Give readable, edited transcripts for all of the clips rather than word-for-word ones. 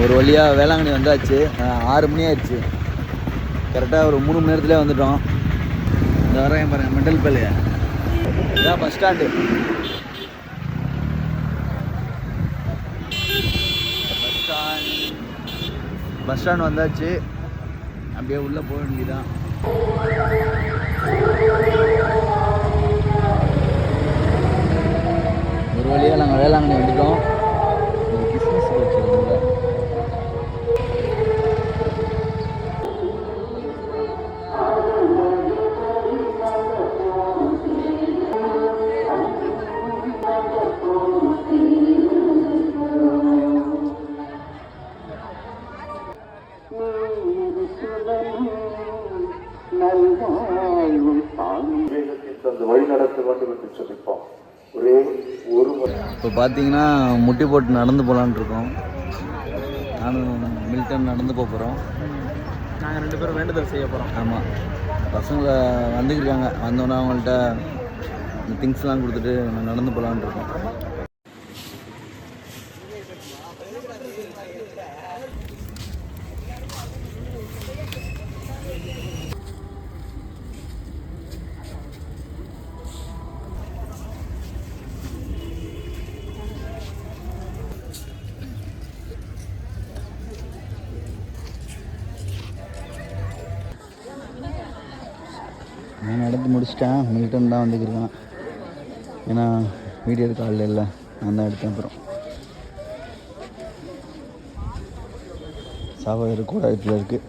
ஒரு வழியாக வேளாங்கண்ணி வந்தாச்சு. 6 மணி ஆயிடுச்சு. கரெக்டாக ஒரு 3 மணி நேரத்துலேயே வந்துட்டோம். இந்த வரேன் பாருங்கள், மெண்டல் பேலையா இதான் பஸ் ஸ்டாண்டு. பஸ் ஸ்டாண்ட் வந்தாச்சு. அப்படியே உள்ளே போக வேண்டியதான். ஒரு வழியாக நாங்கள் வேளாங்கண்ணி வந்துட்டோம். கிறிஸ்மஸ் வச்சுருக்கோங்க. இப்போ பார்த்தீங்கன்னா முட்டி போட்டு நடந்து போகலான் இருக்கோம். நானும் மில்டன் நடந்து போகிறோம். நாங்கள் 2 பேரும் வேண்டுதல் செய்ய போகிறோம். ஆமாம், பசங்களை வந்துக்கிருக்காங்க. வந்தோன்னே அவங்கள்ட்ட இந்த திங்ஸ்லாம் கொடுத்துட்டு நடந்து போகலான் இருக்கோம். நான் நடந்து முடிச்சிட்டேன். மில்டன் தான் வந்துக்கிருக்கான். ஏன்னா வீடியோ எடுக்க ஆள் இல்லை, நான் தான் எடுத்தேன். அப்புறம் சாவகர் கூடாரத்தில் இருக்குது.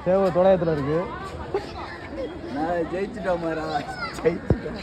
சேவை தொலையத்தில் இருக்குது. நான் ஜெயிச்சிட்டோம் மாரா, ஜெயிச்சிட்டோம்.